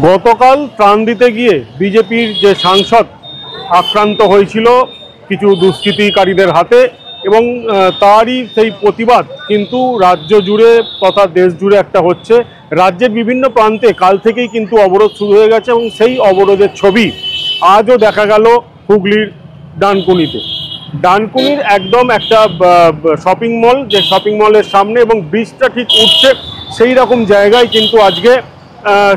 গতকাল ত্রাণ দিতে গিয়ে বিজেপির যে সাংসদ আক্রান্ত হয়েছিল কিছু দুষ্কৃতিকারীদের হাতে এবং তারই সেই প্রতিবাদ কিন্তু রাজ্য জুড়ে তথা দেশ জুড়ে একটা হচ্ছে। রাজ্যের বিভিন্ন প্রান্তে কাল থেকেই কিন্তু অবরোধ শুরু হয়ে গেছে এবং সেই অবরোধের ছবি আজও দেখা গেল হুগলির ডানকুনিতে। ডানকুনির একদম একটা শপিং মল, যে শপিং মলের সামনে এবং ব্রিজটা ঠিক উঠছে সেই রকম জায়গায় কিন্তু আজকে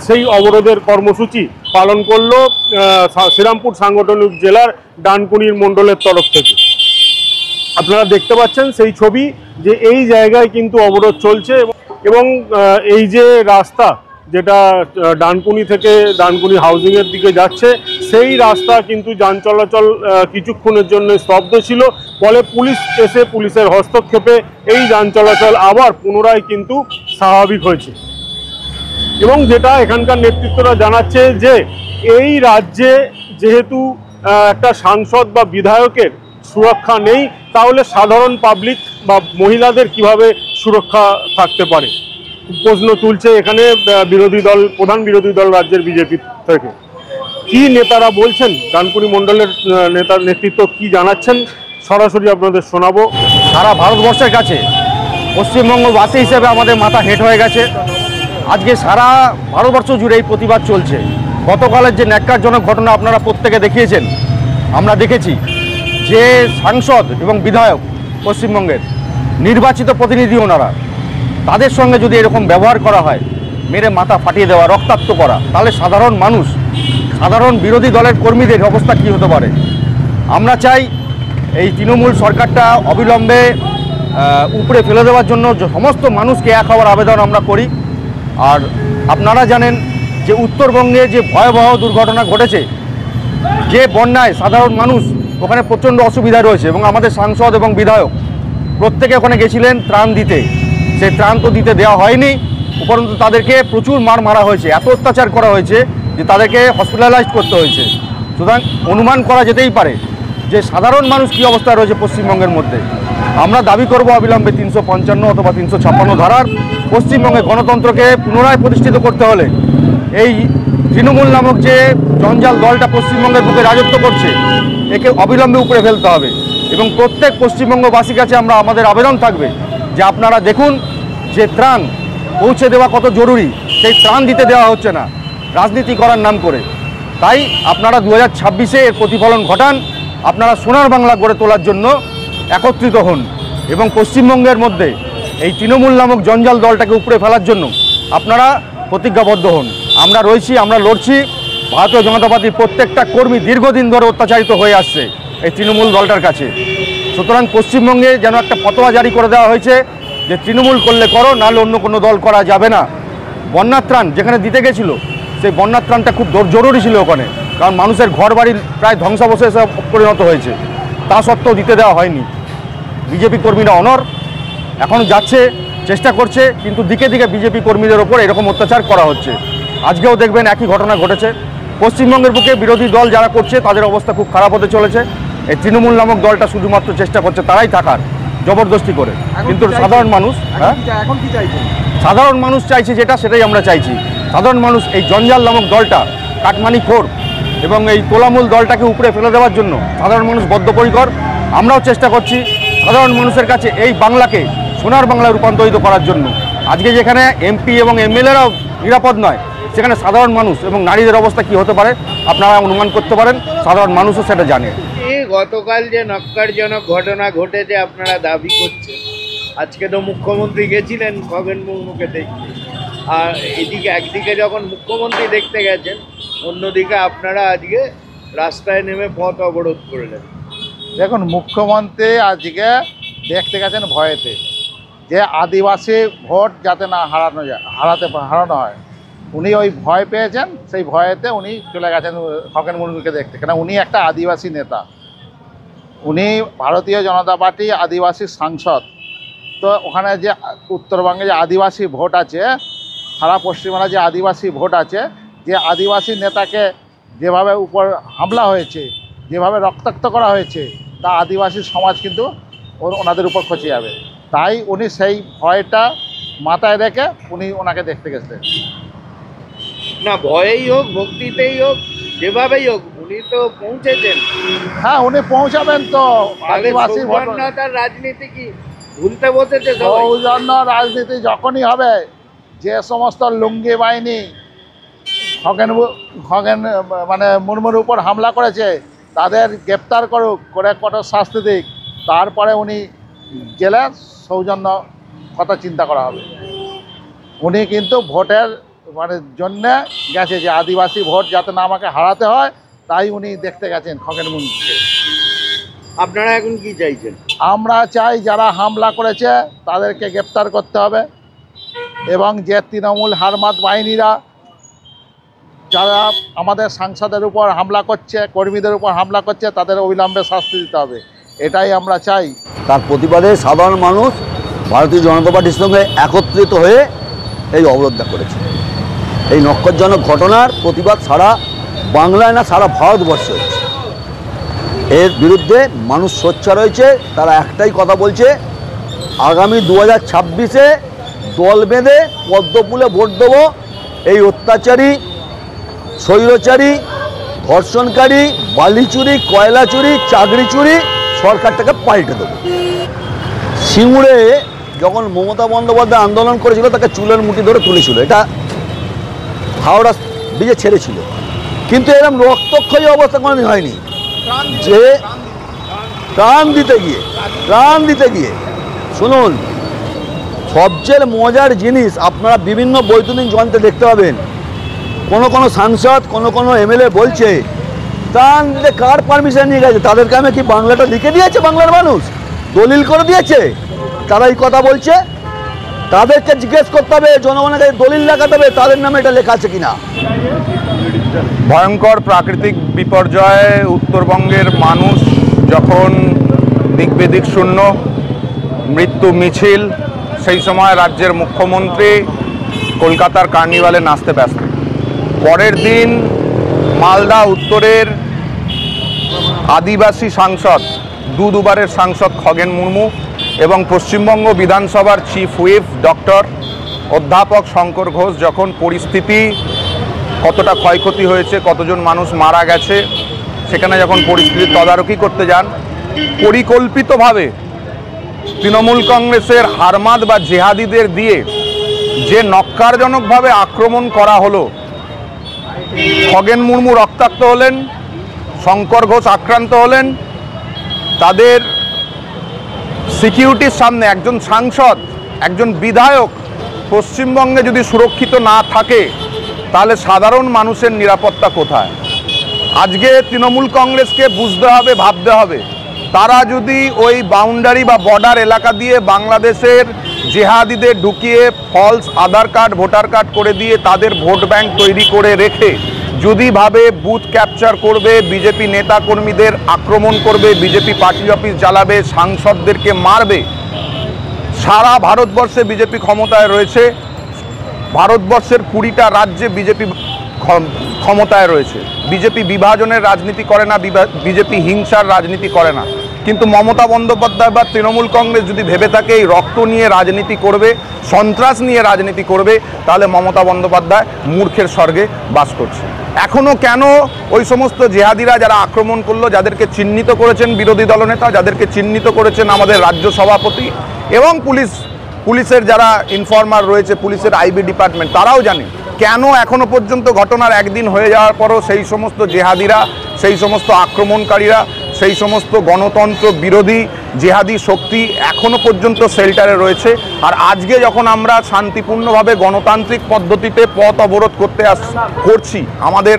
সেই অবরোধের কর্মসূচি পালন করলো শ্রীরামপুর সাংগঠনিক জেলার ডানকুনির মণ্ডলের তরফ থেকে। আপনারা দেখতে পাচ্ছেন সেই ছবি যে এই জায়গায় কিন্তু অবরোধ চলছে এবং এই যে রাস্তা যেটা ডানকুনি থেকে ডানকুনি হাউজিংয়ের দিকে যাচ্ছে সেই রাস্তা কিন্তু যান চলাচল কিছুক্ষণের জন্য স্তব্ধ ছিল। ফলে পুলিশ এসে পুলিশের হস্তক্ষেপে এই যান চলাচল আবার পুনরায় কিন্তু স্বাভাবিক হয়েছে। এবং যেটা এখানকার নেতৃত্বরা জানাচ্ছে যে এই রাজ্যে যেহেতু একটা সাংসদ বা বিধায়কের সুরক্ষা নেই, তাহলে সাধারণ পাবলিক বা মহিলাদের কিভাবে সুরক্ষা থাকতে পারে, প্রশ্ন তুলছে এখানে প্রধান বিরোধী দল রাজ্যের বিজেপি থেকে। কি নেতারা বলছেন, ডানকুনি মণ্ডলের নেতৃত্ব কি জানাচ্ছেন সরাসরি আপনাদের শোনাবো। সারা ভারতবর্ষের কাছে পশ্চিমবঙ্গবাসী হিসেবে আমাদের মাথা হেঁট হয়ে গেছে। আজকে সারা ভারতবর্ষ জুড়ে এই প্রতিবাদ চলছে। গতকালের যে ন্যাক্কারজনক ঘটনা আপনারা প্রত্যেকে দেখিয়েছেন, আমরা দেখেছি যে সাংসদ এবং বিধায়ক পশ্চিমবঙ্গের নির্বাচিত প্রতিনিধি ওনারা, তাদের সঙ্গে যদি এরকম ব্যবহার করা হয়, মেরে মাথা ফাটিয়ে দেওয়া, রক্তাক্ত করা, তাহলে সাধারণ মানুষ, সাধারণ বিরোধী দলের কর্মীদের অবস্থা কী হতে পারে। আমরা চাই এই তৃণমূল সরকারটা অবিলম্বে উপরে ফেলে দেওয়ার জন্য সমস্ত মানুষকে এক হওয়ার আবেদন আমরা করি। আর আপনারা জানেন যে উত্তরবঙ্গে যে ভয়াবহ দুর্ঘটনা ঘটেছে, যে বন্যায় সাধারণ মানুষ ওখানে প্রচণ্ড অসুবিধা রয়েছে এবং আমাদের সাংসদ এবং বিধায়ক প্রত্যেকে ওখানে গেছিলেন ত্রাণ দিতে। সেই ত্রাণ তো দিতে দেওয়া হয়নি, উপরন্তু তাদেরকে প্রচুর মারা হয়েছে, এত অত্যাচার করা হয়েছে যে তাদেরকে হসপিটালাইজড করতে হয়েছে। সুতরাং অনুমান করা যেতেই পারে যে সাধারণ মানুষ কী অবস্থা রয়েছে পশ্চিমবঙ্গের মধ্যে। আমরা দাবি করব অবিলম্বে 355 অথবা 356 ধারার পশ্চিমবঙ্গে গণতন্ত্রকে পুনরায় প্রতিষ্ঠিত করতে হলে এই তৃণমূল নামক যে জঞ্জাল দলটা পশ্চিমবঙ্গের বুকে রাজত্ব করছে, একে অবিলম্বে উপরে ফেলতে হবে। এবং প্রত্যেক পশ্চিমবঙ্গবাসীর কাছে আমাদের আবেদন থাকবে যে আপনারা দেখুন যে ত্রাণ পৌঁছে দেওয়া কত জরুরি, সেই ত্রাণ দিতে দেওয়া হচ্ছে না রাজনীতি করার নাম করে। তাই আপনারা 2026-এ এর প্রতিফলন ঘটান, আপনারা সোনার বাংলা গড়ে তোলার জন্য একত্রিত হন এবং পশ্চিমবঙ্গের মধ্যে এই তৃণমূল নামক জঞ্জাল দলটাকে উপরে ফেলার জন্য আপনারা প্রতিজ্ঞাবদ্ধ হন। আমরা রয়েছি, আমরা লড়ছি। ভারতীয় জনতা পার্টির প্রত্যেকটা কর্মী দীর্ঘদিন ধরে অত্যাচারিত হয়ে আসছে এই তৃণমূল দলটার কাছে। সুতরাং পশ্চিমবঙ্গে যেন একটা ফতোয়া জারি করে দেওয়া হয়েছে যে তৃণমূল করলে করো, নাহলে অন্য কোনো দল করা যাবে না। বন্যার ত্রাণ যেখানে দিতে গেছিলো, সেই বন্যার ত্রাণটা খুব জরুরি ছিল ওখানে, কারণ মানুষের ঘর বাড়ির প্রায় ধ্বংসাবশেষে পরিণত হয়েছে, তা সত্ত্বেও দিতে দেওয়া হয়নি। বিজেপি কর্মীরা অনর, এখন যাচ্ছে, চেষ্টা করছে, কিন্তু দিকে দিকে বিজেপি কর্মীদের ওপর এরকম অত্যাচার করা হচ্ছে। আজকেও দেখবেন একই ঘটনা ঘটেছে। পশ্চিমবঙ্গের বুকে বিরোধী দল যারা করছে তাদের অবস্থা খুব খারাপ হতে চলেছে। এই তৃণমূল নামক দলটা শুধুমাত্র চেষ্টা করছে তারাই থাকার, জবরদস্তি করে। কিন্তু সাধারণ মানুষ, এখন কি চাইছে? সাধারণ মানুষ চাইছে সেটাই আমরা চাইছি। সাধারণ মানুষ এই জঞ্জাল নামক দলটা, কাটমানিখোর এবং এই তোলামূল দলটাকে উপরে ফেলে দেওয়ার জন্য সাধারণ মানুষ বদ্ধপরিকর। আমরাও চেষ্টা করছি সাধারণ মানুষের কাছে এই বাংলাকে সোনার বাংলা রূপান্তরিত করার জন্য। আজকে যেখানে এমপি এবং এমএলএরাও নিরাপদ নয়, সেখানে সাধারণ মানুষ এবং নারীদের অবস্থা কি হতে পারে আপনারা অনুমান করতে পারেন, সাধারণ মানুষও সেটা জানে। গতকাল যে নক্কারজনক ঘটনা ঘটেছে আপনারা দাবি করছেন, আজকে তো মুখ্যমন্ত্রী গেছিলেন খগেন মুর্মুকে দেখতে, আর এদিকে একদিকে যখন মুখ্যমন্ত্রী দেখতে গেছেন, অন্যদিকে আপনারা আজকে রাস্তায় নেমে পথ অবরোধ করলেন। দেখুন, মুখ্যমন্ত্রী আজকে দেখতে গেছেন ভয়েতে, যে আদিবাসী ভোট যাতে না হারানো হয়। উনি ওই ভয় পেয়েছেন, সেই ভয়েতে উনি চলে গেছেন খগেন মুর্মুকে দেখতে, কেন উনি একটা আদিবাসী নেতা, উনি ভারতীয় জনতা পার্টি আদিবাসী সাংসদ। তো ওখানে যে উত্তরবঙ্গে যে আদিবাসী ভোট আছে, সারা পশ্চিমবাংলায় যে আদিবাসী ভোট আছে, যে আদিবাসী নেতাকে যেভাবে উপর হামলা হয়েছে, যেভাবে রক্তাক্ত করা হয়েছে, তা আদিবাসী সমাজ কিন্তু ওনাদের উপর খচে যাবে। তাই উনি সেই ভয়টা মাথায় রেখে উনি ওনাকে দেখতে গেছিলেন। না ভয়েই হোক, ভক্তিতেই হোক, যেভাবেই হোক উনি তো পৌঁছেছেন। হ্যাঁ, উনি পৌঁছাবেন তো। তাহলে আদিবাসী ভোট, সৌজন্যতার রাজনীতি কি ভুলতে বসেছে সবাই? সৌজন্য রাজনীতি যখনই হবে, যে সমস্ত লুঙ্গি বাহিনী খগেন মানে মুর্মুর উপর হামলা করেছে তাদের গ্রেপ্তার করুক, করে কঠোর শাস্তি দিক, তারপরে উনি গেলে সৌজন্য কথা চিন্তা করা হবে। উনি কিন্তু ভোটের মানে জন্যে গেছে, যে আদিবাসী ভোট যাতে না আমাকে হারাতে হয়, তাই উনি দেখতে গেছেন খগেন মুর্মুকে। আপনারা এখন কি চাইছেন? আমরা চাই যারা হামলা করেছে তাদেরকে গ্রেপ্তার করতে হবে, এবং যে তৃণমূল হারমাত বাহিনীরা যারা আমাদের সাংসদের উপর হামলা করছে, কর্মীদের উপর হামলা করছে, তাদের অবিলম্বে শাস্তি দিতে হবে, এটাই আমরা চাই। তার প্রতিবাদে সাধারণ মানুষ ভারতীয় জনতা পার্টির সঙ্গে একত্রিত হয়ে এই অবরোধটা করেছে। এই নক্কারজনক ঘটনার প্রতিবাদ সারা বাংলায় না সারা ভারতবর্ষে হচ্ছে। এর বিরুদ্ধে মানুষ সোচ্চার রয়েছে। তারা একটাই কথা বলছে, আগামী 2026-এ দল বেঁধে পদ্মফুলে ভোট দেবো, এই অত্যাচারী, স্বৈরাচারী, ধর্ষণকারী, বালি চুরি, কয়লা চুরি, চাকরি চুরি সরকারটাকে পাল্টে দেবো। সিঙ্গুরে যখন মমতা বন্দ্যোপাধ্যায় আন্দোলন করেছিল তাকে চুলের মুঠি ধরে তুলেছিল, এটা হাওড়া ব্রিজে ছেড়েছিল, কিন্তু এরকম রক্তক্ষয়ী অবস্থা কোনোদিন হয়নি। যে প্রাণ দিতে গিয়ে শুনুন, সবচেয়ে মজার জিনিস আপনারা বিভিন্ন বৈদ্যুতিক যন্ত্রে দেখতে পাবেন, কোনো সাংসদ কোনো এমএলএ বলছে প্রাণ দিতে কার পারমিশন নিয়ে গেছে, তাদেরকে আমি কি বাংলাটা লিখে দিয়েছে বাংলার মানুষ, দলিল করে দিয়েছে? তারা এই কথা বলছে, তাদেরকে জিজ্ঞেস করতে হবে, জনগণের কাছে দলিল লাগাতে হবে তাদের নামে এটা লেখা আছে কিনা। ভয়ঙ্কর প্রাকৃতিক বিপর্যয়ে উত্তরবঙ্গের মানুষ যখন দিকবেদিক শূন্য, মৃত্যু মিছিল, সেই সময় রাজ্যের মুখ্যমন্ত্রী কলকাতার কার্নিভালে নাচতে ব্যস্ত। পরের দিন মালদা উত্তরের আদিবাসী সাংসদ, দুবারের সাংসদ খগেন মুর্মু এবং পশ্চিমবঙ্গ বিধানসভার চিফ হুইপ ডক্টর অধ্যাপক শঙ্কর ঘোষ যখন পরিস্থিতি কতটা ক্ষয়ক্ষতি হয়েছে, কতজন মানুষ মারা গেছে, সেখানে যখন পরিস্থিতির তদারকি করতে যান, পরিকল্পিতভাবে তৃণমূল কংগ্রেসের হারমাদ বা জেহাদিদের দিয়ে যে নক্কারজনকভাবে আক্রমণ করা হলো, খগেন মুর্মু রক্তাক্ত হলেন, শঙ্কর ঘোষ আক্রান্ত হলেন। তাদের সিকিউরিটির সামনে একজন সাংসদ, একজন বিধায়ক পশ্চিমবঙ্গে যদি সুরক্ষিত না থাকে, তাহলে সাধারণ মানুষের নিরাপত্তা কোথায়? আজকে তৃণমূল কংগ্রেসকে বুঝতে হবে, ভাবতে হবে, তারা যদি ওই বাউন্ডারি বা বর্ডার এলাকা দিয়ে বাংলাদেশের জেহাদিদের ঢুকিয়ে ফলস আধার কার্ড, ভোটার কার্ড করে দিয়ে তাদের ভোট ব্যাংক তৈরি করে রেখে যদি ভাবে বুথ ক্যাপচার করবে, বিজেপি নেতা কর্মীদের আক্রমণ করবে, বিজেপি পার্টি অফিস জ্বালাবে, সাংসদদেরকে মারবে, সারা ভারতবর্ষে বিজেপি ক্ষমতায় রয়েছে, ভারতবর্ষের 20টা রাজ্যে বিজেপি ক্ষমতায় রয়েছে। বিজেপি বিভাজনের রাজনীতি করে না, বিজেপি হিংসার রাজনীতি করে না। কিন্তু মমতা বন্দ্যোপাধ্যায় বা তৃণমূল কংগ্রেস যদি ভেবে থাকে এই রক্ত নিয়ে রাজনীতি করবে, সন্ত্রাস নিয়ে রাজনীতি করবে, তাহলে মমতা বন্দ্যোপাধ্যায় মূর্খের স্বর্গে বাস করছে। এখনও কেন ওই সমস্ত জেহাদিরা যারা আক্রমণ করলো, যাদেরকে চিহ্নিত করেছেন বিরোধী দলনেতা, যাদেরকে চিহ্নিত করেছেন আমাদের রাজ্য সভাপতি এবং পুলিশের যারা ইনফর্মার রয়েছে, পুলিশের আইবি ডিপার্টমেন্ট, তারাও জানে কেন এখনো পর্যন্ত ঘটনার একদিন হয়ে যাওয়ার পরও সেই সমস্ত জেহাদিরা, সেই সমস্ত আক্রমণকারীরা, সেই সমস্ত গণতন্ত্র বিরোধী জেহাদি শক্তি এখনো পর্যন্ত শেল্টারে রয়েছে। আর আজকে যখন আমরা শান্তিপূর্ণভাবে গণতান্ত্রিক পদ্ধতিতে পথ অবরোধ করছি, আমাদের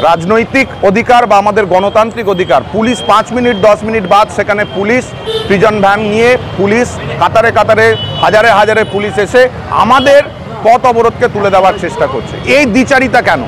রাজনৈতিক অধিকার বা আমাদের গণতান্ত্রিক অধিকার, পুলিশ 5 মিনিট 10 মিনিট বাদ সেখানে পুলিশ প্রিজন ভ্যান নিয়ে, পুলিশ কাতারে কাতারে হাজারে হাজারে পুলিশ এসে আমাদের পথ অবরোধকে তুলে দেওয়ার চেষ্টা করছে। এই দ্বিচারিতা কেন?